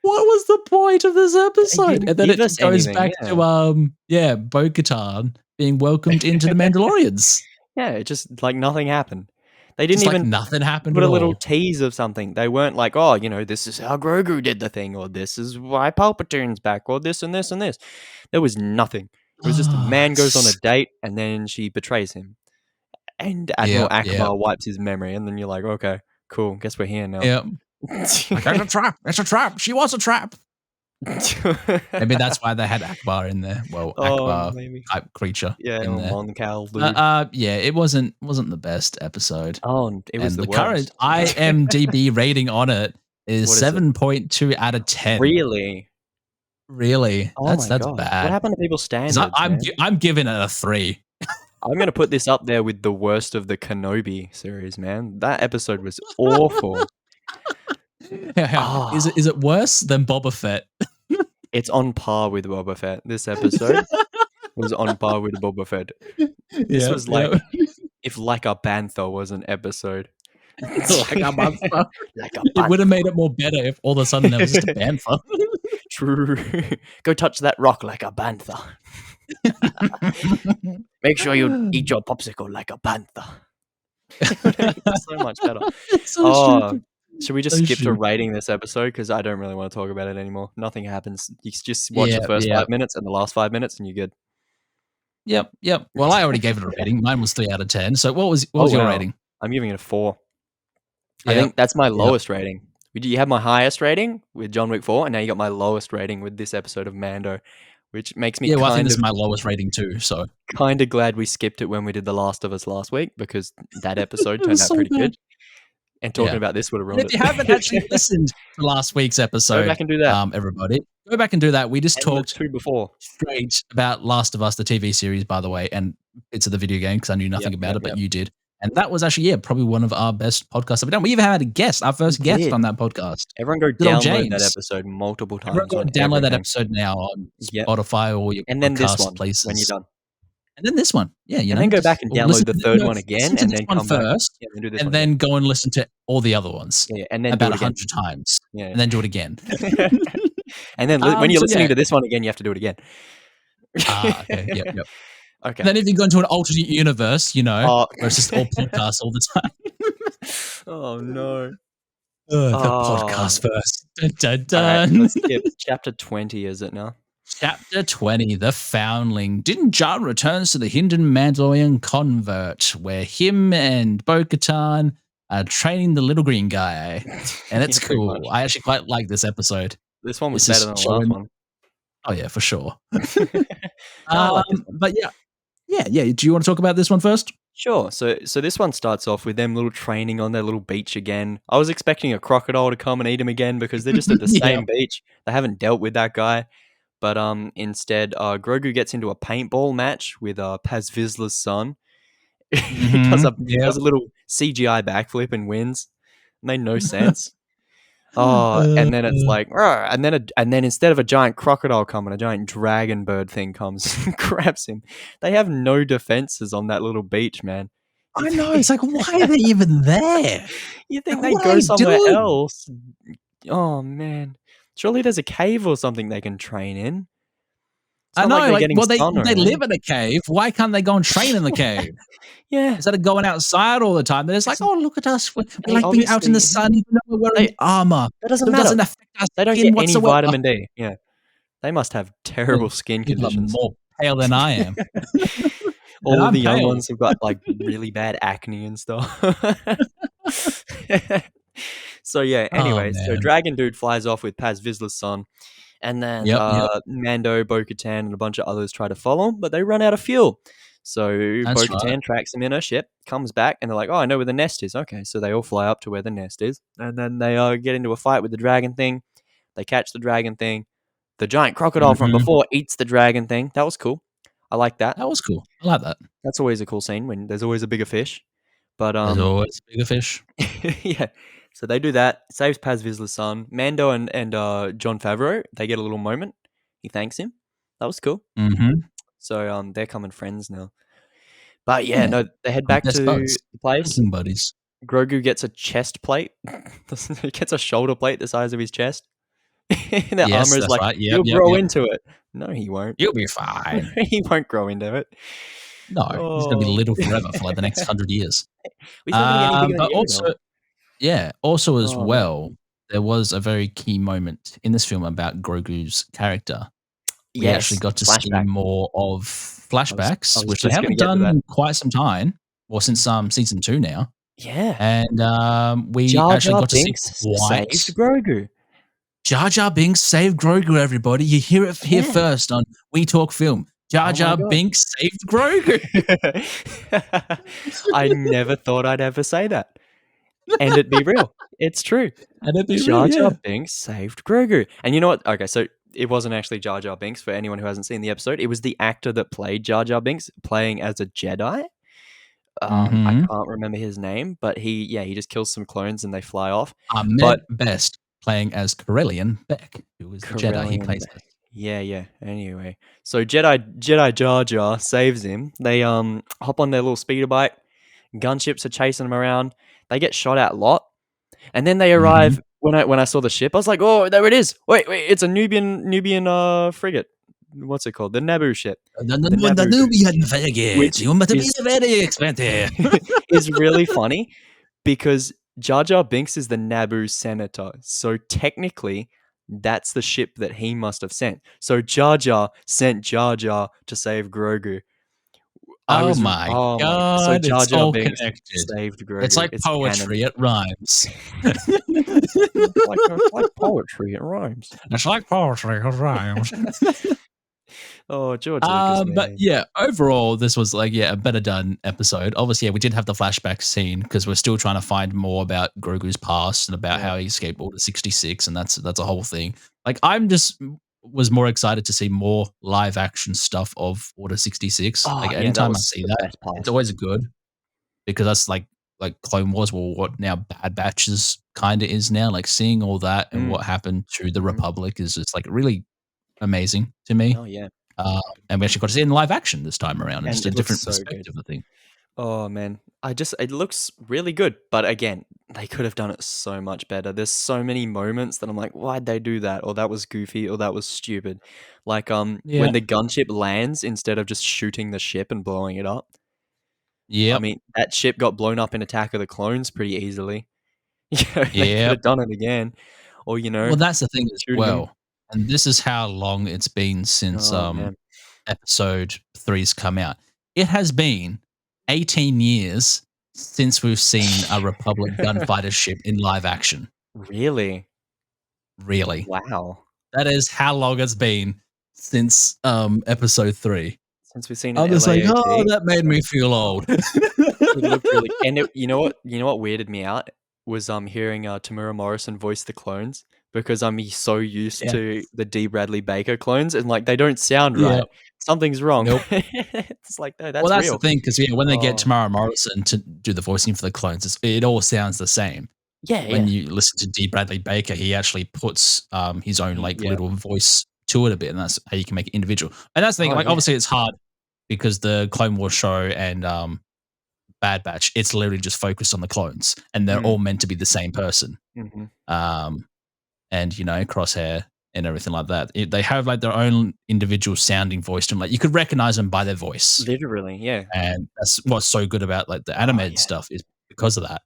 what was the point of this episode? didn't And then give it us goes anything, back to Bo-Katan being welcomed into the Mandalorians. Yeah, it just like nothing happened. They didn't Just even nothing happened put at a little all. tease of something. They weren't like, oh, this is how Grogu did the thing, or this is why Palpatine's back, or this and this and this. There was nothing. It was just a man goes on a date and then she betrays him. And Admiral Akbar wipes his memory, and then you're like, okay, cool. Guess we're here now. Yep. That's a trap. That's a trap. She was a trap. Maybe that's why they had Akbar in there. Well, Akbar type creature. Yeah, in there. Mon Cal. Yeah, it wasn't the best episode. Oh, it was and the current worst. IMDb rating on it is What is it? 7.2 out of 10. Really? Really? Oh That's my God. bad. What happened to people's 'Cause standards? I'm giving it a 3. I'm going to put this up there with the worst of the Kenobi series, man. That episode was awful. Is it worse than Boba Fett? It's on par with Boba Fett. This episode was on par with Boba Fett. This was like if Like a Bantha was an episode. Like a bantha. Like a It would have made it more better if all of a sudden there was just a bantha. True. Go touch that rock like a bantha. Make sure you eat your popsicle like a bantha. So much better. It's so stupid. Should we just So skip to stupid. rating this episode? Because I don't really want to talk about it anymore. Nothing happens. You just watch the first 5 minutes and the last 5 minutes, and you're good. Yep. Well, I already gave it a rating. Mine was 3 out of 10. So what was your wow. rating? I'm giving it a 4. I think that's my lowest rating. You had my highest rating with John Wick 4, and now you got my lowest rating with this episode of Mando, which makes me I think this is my lowest rating too. So kind of glad we skipped it when we did The Last of Us last week, because that episode turned out pretty good. And talking about this would have ruined it. If you haven't actually listened to last week's episode, go back and do that. Everybody, go back and do that. We just talked before straight about Last of Us, the TV series, by the way, and bits of the video game because I knew nothing about it, but you did. And that was actually, probably one of our best podcasts that we've done. We even had a guest, our first guest on that podcast. Everyone go download that episode multiple times. Everyone go download that episode now on Spotify or your podcast places. When you're done. And then this one. Yeah, and then go back and download the third one again, and then come first, back. And then go and listen to all the other ones. Yeah, and then about 100 times. Yeah. And then do it again. And then when you're listening to this one again, you have to do it again. Okay. Yep. Okay. And then if you go into an alternate universe, where it's just all podcasts all the time. Oh no. The podcast first. Dun, dun, dun. Right, let's skip. Chapter 20, is it now? Chapter 20, The Foundling. Din Djarin returns to the hidden Mandalorian convert, where him and Bo-Katan are training the little green guy. And it's cool. I actually quite like this episode. This one was better than the last one. Oh, yeah, for sure. But yeah. Do you want to talk about this one first? Sure. So this one starts off with them little training on their little beach again. I was expecting a crocodile to come and eat them again because they're just at the same beach. They haven't dealt with that guy. But instead, Grogu gets into a paintball match with Paz Vizsla's son. He does a Yep. little CGI backflip and wins. Made no sense. And then it's like, "Arr," and then instead of a giant crocodile coming, a giant dragon bird thing comes and grabs him. They have no defenses on that little beach, man. I know. It's like, why are they even there? You think Like, they'd what go are they somewhere doing? else? Oh man, surely there's a cave or something they can train in. It's I not know. like they're Like, getting well, they sun or live anything. in a cave. Why can't they go and train in the cave? Yeah, Instead of going outside all the time, they're just like, oh, look at us. We they like being out in the obviously sun, even though we're wearing they armor. that doesn't So it matter. doesn't affect our They don't skin get any whatsoever. vitamin D. Yeah, they must have terrible skin People are conditions. more pale than I am. All of I'm the young pale. ones have got like really bad acne and stuff. So yeah, Oh, anyway, so man. Dragon Dude flies off with Paz Vizsla's son, and then Yep. Mando, Bo-Katan, and a bunch of others try to follow him, but they run out of fuel. So That's right. Bo-Katan tracks him in her ship, comes back, and they're like, "Oh, I know where the nest is." Okay, so they all fly up to where the nest is, and then they get into a fight with the dragon thing. They catch the dragon thing. The giant crocodile from Mhm. before eats the dragon thing. That was cool. I like that. That was cool. I like that. That's always a cool scene when there's always a bigger fish. But There's always bigger fish. yeah. So they do that. Saves Paz Vizsla's son. Mando and John Favreau, they get a little moment. He thanks him. That was cool. Mhm. So they're coming friends now. But yeah, Yeah. no, they head back Best to buds. the place. Hiking buddies. Grogu gets a chest plate. He gets a shoulder plate the size of his chest. And the Yes, armor is that's like, right. "You'll grow into it." No, he won't. You'll be fine. He won't grow into it. No, he's gonna be Oh. little forever for like the next 100 years. He's not gonna get any bigger than But Yoda. also as Oh, man. well, there was a very key moment in this film about Grogu's character. We actually Yes, got to see flashback. more of flashbacks, I was which they just gonna haven't get to done that. in quite some time, or since season 2 now. Yeah. And we Jar actually Jar got to see Binks quite saved Grogu. Jar Jar Binks saved Grogu, everybody. You hear it here Yeah. first on We Talk Film. Jar Oh my Jar God. Binks saved Grogu. I never thought I'd ever say that. And it'd be real. It's true. And it'd be Jar real, Jar yeah. Binks saved Grogu. And you know what? Okay, so it wasn't actually Jar Jar Binks for anyone who hasn't seen the episode. It was the actor that played Jar Jar Binks playing as a Jedi. I Mhm. can't remember his name, but he just kills some clones and they fly off. Ahmed But Best playing as Corellian Beck, who is the Jedi he Corellian plays Beck. as. Yeah. Anyway, so Jedi Jar Jar saves him. They hop on their little speeder bike. Gunships are chasing them around. They get shot at a lot, and then they arrive. When I saw the ship, I was like, "Oh, there it is! Wait, it's a Nubian frigate. What's it called? The Naboo ship. The Naboo Nubian frigate. which You must be is very expensive. is really funny because Jar Jar Binks is the Naboo senator. So technically, that's the ship that he must have sent. So Jar Jar sent Jar Jar to save Grogu. Oh my So god, Jar it's Jar all Binks connected. saved Grogu. It's like It's poetry, it rhymes. It's like poetry. It rhymes. It's like poetry, it rhymes. Oh, George Lucas, man. But yeah, overall, this was like, a better done episode. Obviously, we did have the flashback scene because we're still trying to find more about Grogu's past and about how he escaped Order 66, and that's a whole thing. Like, was more excited to see more live action stuff of Order 66. Oh, Like, yeah, anytime I was see the that, best part. it's always good because that's like Clone Wars, well, what now Bad Batches kind of is now. Like, seeing all that and what happened to the Republic is just like really amazing to me. Oh, yeah. And we actually got to see it in live action this time around. And It's a it looks different so good. perspective, I think. Oh man, it looks really good, but again, they could have done it so much better. There's so many moments that I'm like, why'd they do that? Or that was goofy, or that was stupid. Like when the gunship lands instead of just shooting the ship and blowing it up. Yeah, I mean, that ship got blown up in Attack of the Clones pretty easily. They could yeah. have done it again, or Well, that's the thing as shooting them. well. And this is how long it's been since Oh man, episode 3's come out. It has been 18 years since we've seen a Republic gunfighter ship in live action. really? Really. Wow. That is how long it's been since episode 3. Since we've seen I'm an just like, LAAT. oh, that made me feel old. It looked really, and you know what weirded me out was hearing Tamura Morrison voice the clones. because I'm so used Yeah. to the D. Bradley Baker clones, and like they don't sound Yeah. right. Something's wrong. Nope. It's like, no, Well, that's that's the real. thing, because when they get Oh, Tamara Morrison to do the voicing for the clones, it all sounds the same. yeah, When yeah, you listen to D. Bradley Baker, he actually puts his own like yeah. little voice to it a bit, and that's how you can make it individual. And that's the thing. Oh, Like, yeah. obviously, it's hard because the Clone Wars show and Bad Batch, it's literally just focused on the clones, and they're all meant to be the same person. Mhm. Um, and Crosshair and everything like that. They have like their own individual sounding voice to them. Like you could recognize them by their voice, Literally, yeah. and that's what's so good about like the Oh, animated yeah. stuff is because of that.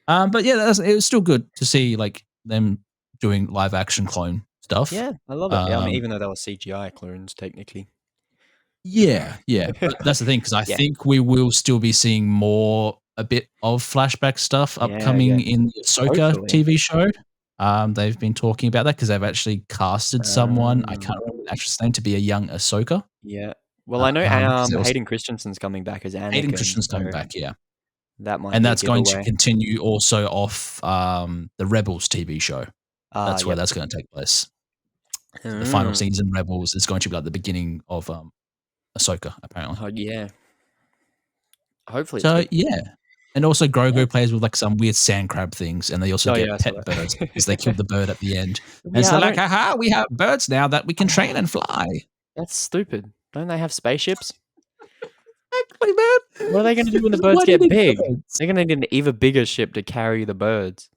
But yeah, it was still good to see like them doing live action clone stuff. Yeah, I love it. Yeah, I mean, Um, even though they were CGI clones technically. yeah, but that's the thing because I Yeah. think we will still be seeing a bit of flashback stuff Yeah, yeah. upcoming in the Ahsoka Hopefully. TV show. They've been talking about that because they've actually casted someone. I Um, can't remember the actress name to be a young Ahsoka. yeah. Well, I know, 'Cause it was Hayden Christensen's coming back as Hayden Anakin, Christensen's coming so back, yeah, that might and be a that's going to giveaway. continue also off the Rebels TV show. Ah, That's where yep. that's going to take place. So the final Mm. season, Rebels, is going to be like the beginning of Ahsoka, apparently. Oh, yeah. Hopefully it's So good. yeah, and also Yeah. Grogu plays with like some weird sand crab things, and they also Oh, yeah, get I saw pet birds because they that. killed the bird at the end. And so Yeah, they're I like, don't "Haha, we have birds now that we can train and fly." that's stupid. Don't they have spaceships? Exactly, man. What are they gonna do when the birds Why do you get need big? birds? They're gonna need an even bigger ship to carry the birds.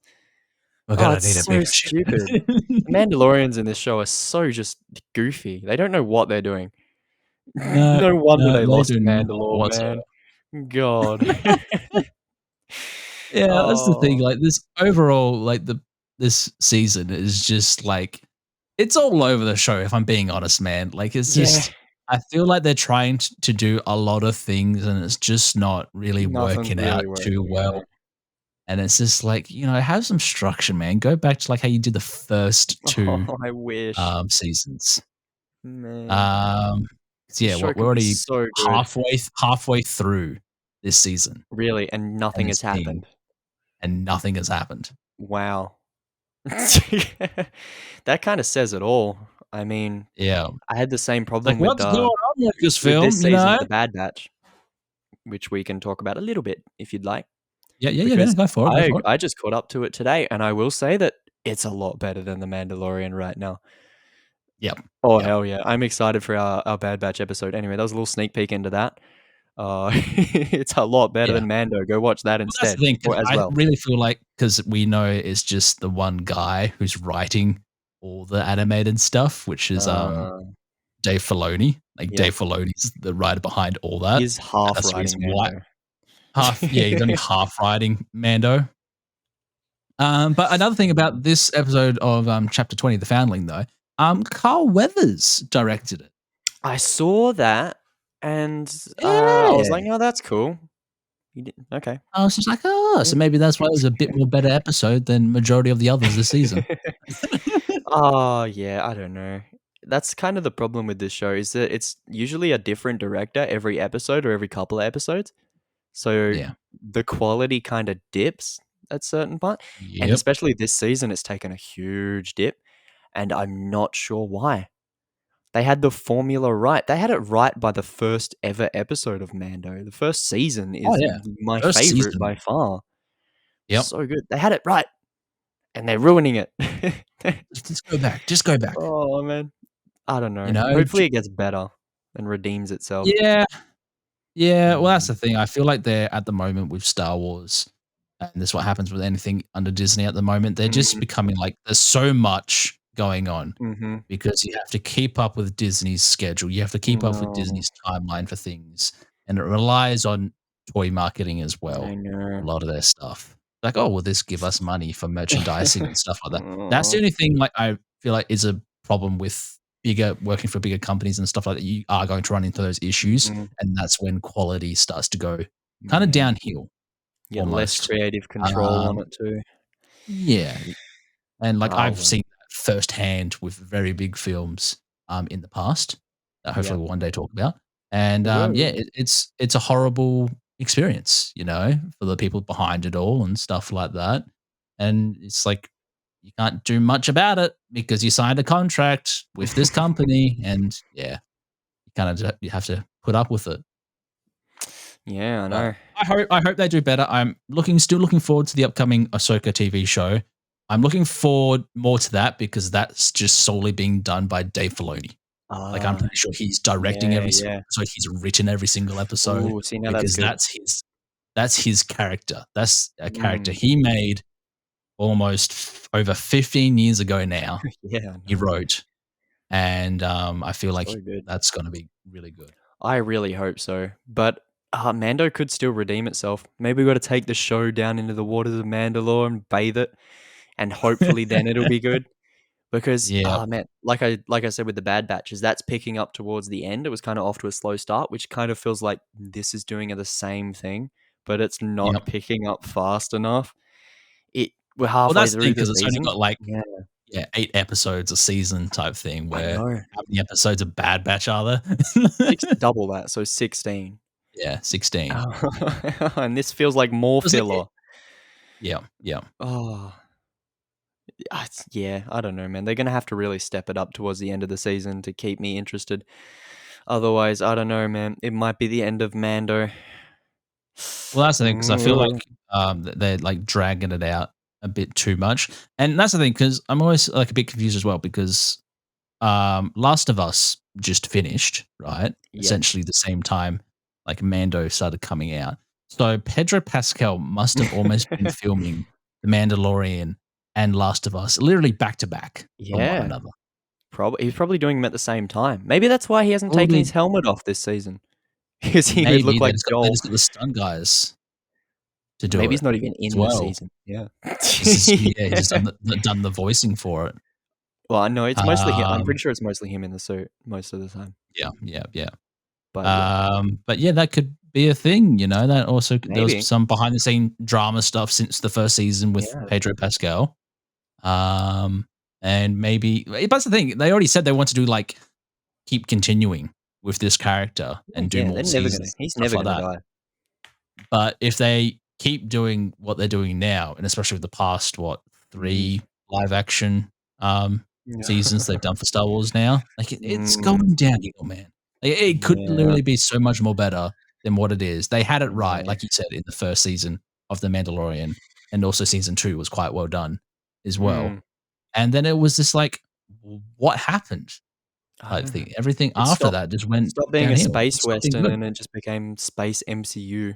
We're Oh, gonna it's need a so bigger ship. stupid. The Mandalorians in this show are so just goofy. They don't know what they're doing. No, No wonder no, they they lost do not Mandalore, whatsoever. man. God. Yeah, that's the thing. Oh, Like this overall, like this season is just like it's all over the show. If I'm being honest, man, like it's yeah. just I feel like they're trying to do a lot of things, and it's just not really Nothing's working out really too working, no. well. And it's just like have some structure, man. Go back to like how you did the first two Oh, I wish. seasons. Man, Um, 'Cause this yeah, show we're could be already so good. halfway through this season, Really, and and nothing has happened. nothing has happened. Wow. That kinda says it all. I mean, Yeah. I had the same It's like, problem "What's going on with this with this film?" season of The Bad Batch, which we can talk about a little bit if you'd like, Yeah, because go for it, go for it. I just caught up to it today, and I will say that it's a lot better than The Mandalorian right now. Yep, Oh, yep. hell yeah. I'm excited for our Bad Batch episode. Anyway, that was a little sneak peek into that. It's a lot better Yeah. than Mando. Go watch that Well, that's the instead, thing, 'cause or as I well. really feel like because we know it's just the one guy who's writing all the animated stuff, which is, Uh, Dave Filoni. Like, yep. Dave Filoni's the writer behind all that, He's and half that's the writing reason why Mando. he's only half writing Mando. But another thing about this episode of, Chapter 20, The Foundling, though, Carl Weathers directed it. I saw that, and I was Yeah. like, "Oh, that's cool." You did okay. I was just like, "Oh, so maybe that's why it was a bit more better episode than majority of the others this season." Oh, yeah, I don't know. That's kind of the problem with this show is that it's usually a different director every episode or every couple of episodes. So Yeah. the quality kind of dips at certain point, and Yep. especially this season, it's taken a huge dip, and I'm not sure why. They had the formula right. They had it right by the first ever episode of Mando. The first season Oh, is yeah. my First favorite season. by far. Yep. So good. They had it right, and they're ruining it. Just go back. Just go back. Oh, man. I don't You know. know? Hopefully it gets better and redeems itself. Yeah. Yeah, well, that's Mm. the thing. I feel like they're at the moment with Star Wars, and this is what happens with anything under Disney at the moment. They're just Mm, becoming like there's so much going on mhm. because you have to keep up with Disney's schedule. You have to keep up with No, Disney's timeline for things, and it relies on toy marketing as I well. A know. lot of their stuff, like, oh, will this give us money for merchandising and stuff like that? That's the Aw. only thing. Like, I feel like is a problem with bigger working for bigger companies and stuff like that. You are going to run into those issues, Mhm. and that's when quality starts to go kind of Man. downhill Get less almost. creative control on Um, it too. yeah, and like Oh, I've well. seen that firsthand with very big films in the past that hopefully Yep. we'll one day talk about. And We will, we yeah, will. it's a horrible experience, for the people behind it all and stuff like that. And it's like you can't do much about it because you signed a contract with this company, and yeah, you kind of you have to put up with it. Yeah, I But know. I hope they do better. I'm still looking forward to the upcoming Ahsoka TV show. I'm looking forward more to that because that's just solely being done by Dave Filoni. Like, I'm Ah, pretty sure he's directing yeah, every single yeah. episode. He's written every single episode Ooh, see, now that's because good. that's his character. That's a character Mm. he made almost over 15 years ago now. Yeah, I He know. wrote, and I feel like So good. that's gonna be really good. I really hope so. But Mando could still redeem itself. Maybe we got to take the show down into the waters of Mandalore and bathe it, and hopefully then it'll be good. Because Yeah, man, like I said with the Bad Batches, that's picking up towards the end. It was kind of off to a slow start, which kind of feels like this is doing the same thing, but it's not yep. picking up fast enough. We're Well, halfway that's the thing through the because it's only season. got, like, Yeah, yeah, 8 episodes a season type thing I where know. how many episodes of Bad Batch are there? Double that, so 16. Yeah, 16. And this feels like more It's like filler. yeah, yeah. Oh, yeah, I don't know, man. They're gonna have to really step it up towards the end of the season to keep me interested. Otherwise, I don't know, man. It might be the end of Mando. Well, that's the thing because I feel like, Mm. they're, like, dragging it out a bit too much, and that's the thing because 'cause I'm always, like, a bit confused as well because, Last of Us just finished, right? Yep. Essentially the same time, like, Mando started coming out. So Pedro Pascal must have almost been filming The Mandalorian and Last of Us literally back to back from one Yeah. another. He's probably doing them at the same time. Maybe that's why he hasn't taken Probably his helmet off this season. Because he would maybe look they like just got they Joel. just got the stunt guys to do Maybe it he's not even as in the well. season. Yeah. He's just yeah, he's just Yeah. done the voicing for it. Well, I know it's mostly him. I'm Um, pretty sure it's mostly him in the suit most of the time. yeah, yeah, yeah. But yeah, But yeah, that could be a thing, you know. That also there was maybe. some behind the scene drama stuff since the first season with Yeah. Pedro Pascal. Um, and maybe but that's the thing. They already said they want to do like keep continuing with this character and do Yeah, they're more never gonna seasons and he's stuff never like gonna that. die. But if they keep doing what they're doing now, and especially with the past, what, Mm. 3 live action, Yeah. seasons they've done for Star Wars now, like, it's Mm, going downhill, man. It could yeah, literally be so much more better than what it is. They had it right, yeah. like you said, in the first season of The Mandalorian, and also season 2 was quite well done as well. Mm, And then it was just like, "What happened?" I type know. thing. Everything It after that just went stopped being a downhill. space It stopped being western good. and it just became space MCU.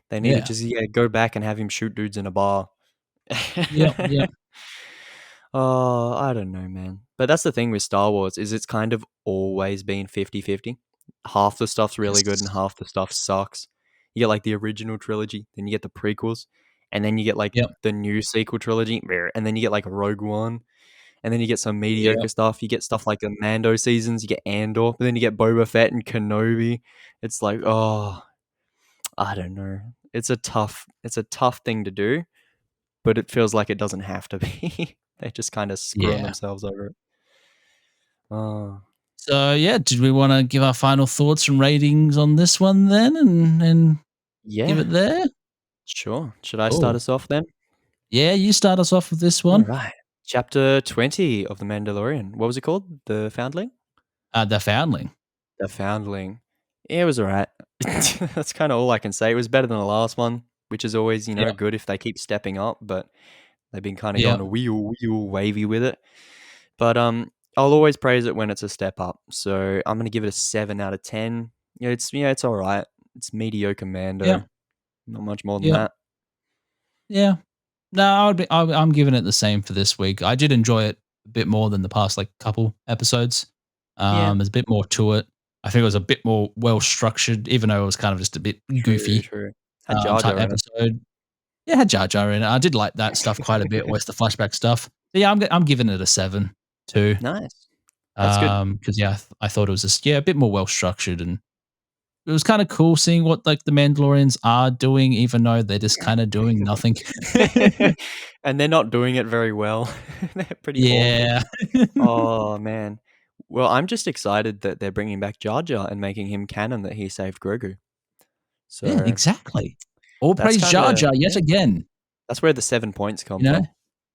They need to Yeah. just, go back and have him shoot dudes in a bar. Yep, yep, Oh, I don't know, man. But that's the thing with Star Wars is it's kind of always been 50-50. Half the stuff's really good and yes. half the stuff sucks. You get like the original trilogy, then you get the prequels, and then you get like Yep, the new sequel trilogy, and then you get like Rogue One, and then you get some mediocre yep. stuff. You get stuff like the Mando seasons, you get Andor, but then you get Boba Fett and Kenobi. It's like, oh, I don't know. It's a tough thing to do, but it feels like it doesn't have to be. They're just kind of screwing Yeah. themselves over it. Oh, So, yeah, did we wanna give our final thoughts and ratings on this one then and give yeah, it there? sure. Should I start Cool. us off then? Yeah, you start us off with this All one. right. Chapter 20 of The Mandalorian. What was it called? The Foundling? The Foundling. The Foundling. Yeah, it was alright. That's kind of all I can say. It was better than the last one, which is always, Yeah, good if they keep stepping up, but they've been kind of yeah, going to wheel wavy with it. But I'll always praise it when it's a step up. So I'm gonna give it a 7 out of 10. It's all right. It's mediocre yeah, Mando. Not much more than yeah, that. yeah. No, I'm giving it the same for this week. I did enjoy it a bit more than the past, like, couple episodes. Yeah. There's a bit more to it. I think it was a bit more well structured, even though it was kind of just a bit True, goofy, true. Had Jar type Jar in it. episode. Yeah, it had Jar Jar in it. I did like that stuff quite a bit, always the flashback stuff. But yeah, I'm giving it a 7 too. Nice. That's good. Because yeah, I thought it was just a bit more well structured, and it was kind of cool seeing what like the Mandalorians are doing, even though they're just kind of doing nothing. And they're not doing it very well. They're pretty awful. Yeah, Oh, man. Well, I'm just excited that they're bringing back Jar Jar and making him canon that he saved Grogu. yeah, So exactly. All that's praise kind Jar of Jar yet yeah. again. That's where the 7 points come You know,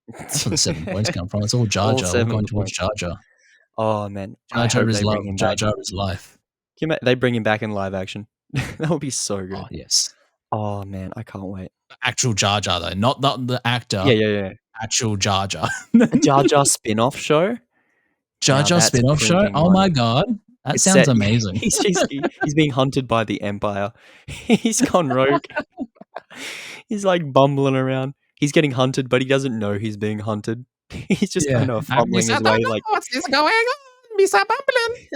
from. That's where the 7 points come from. It's all Jar All Jar. We're 7 going towards points. Jar Jar. Oh man, Jar I Jar hope is they love. bring him Jar back. Jar is life. They bring him back in live action. That would be so good. Oh, yes. Oh man, I can't wait. Actual Jar Jar, though. Not the actor. Yeah. Actual Jar Jar. A Jar Jar spin-off show. Jar Now Jar that's spin-off show? printing Oh my money. god. That It's sounds set. amazing. He's being hunted by the Empire. He's gone rogue. He's like bumbling around. He's getting hunted, but he doesn't know he's being hunted. He's just Yeah. kind of fumbling his way. Like What's this going on? Mr. Bumbling.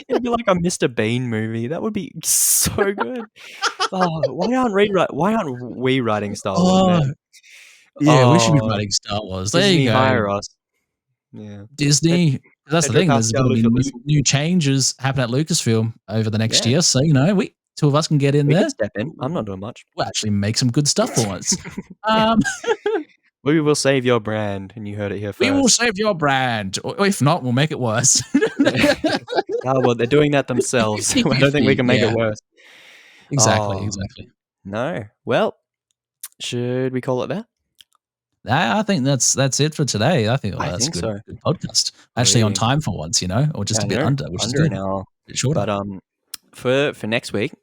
it'd be like a Mr. Bean movie. That would be so good. Oh, why aren't we writing Star Wars, man? Yeah, we should be Oh, writing Star Wars. There Disney, you go. hire us. Yeah. Disney. That's the Pedro thing. There's Pascal, going if to you're be listening. new changes happen at Lucasfilm over the next Yeah. year. So, we 2 of us can get in We there. can step in. I'm not doing much. We'll actually make some good stuff for once. We will save your brand, and you heard it here first. We will save your brand. Or if not, we'll make it worse. Oh, well, they're doing that themselves. So I don't think we can make it worse. Exactly. No. Well, should we call it there? I think that's it for today. I think I that's think a so. good podcast. Actually on time for once, or just a bit under, which is good. An hour. A bit shorter. But for next week,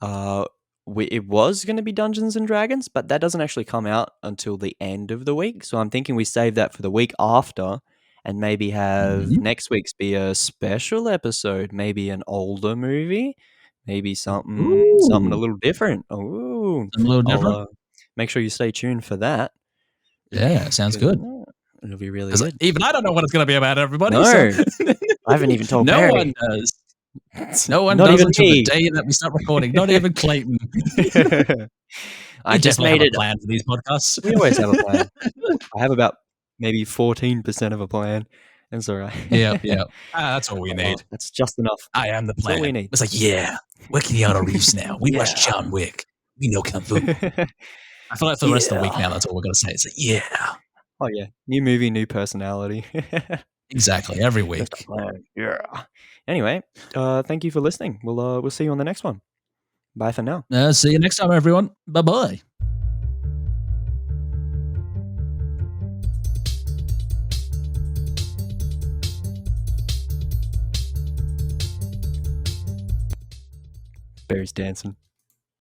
it was going to be Dungeons and Dragons, but that doesn't actually come out until the end of the week. So I'm thinking we save that for the week after, and maybe have next week's be a special episode, maybe an older movie, maybe something a little different. Ooh, a little different. Make sure you stay tuned for that. Yeah, sounds good. It'll be really good. Even I don't know what it's going to be about, everybody. No, so. I haven't even told No Barry. one does. No one Not does even until me. the day that we start recording. Not even Clayton. I just made a plan for these podcasts. We always have a plan. I have about maybe 14% of a plan. It's all right. Yeah. That's all we need. That's just enough. I am the plan. That's all we need. It's like, we're Keanu Reeves now. We watch John Wick. We know Kung Fu. I feel like for the rest of the week now, that's all we're going to say. It's like, Oh, yeah. New movie, new personality. Exactly. Every week. Just a plan. Yeah. Anyway, thank you for listening. We'll see you on the next one. Bye for now. See you next time, everyone. Bye-bye. Bear's dancing.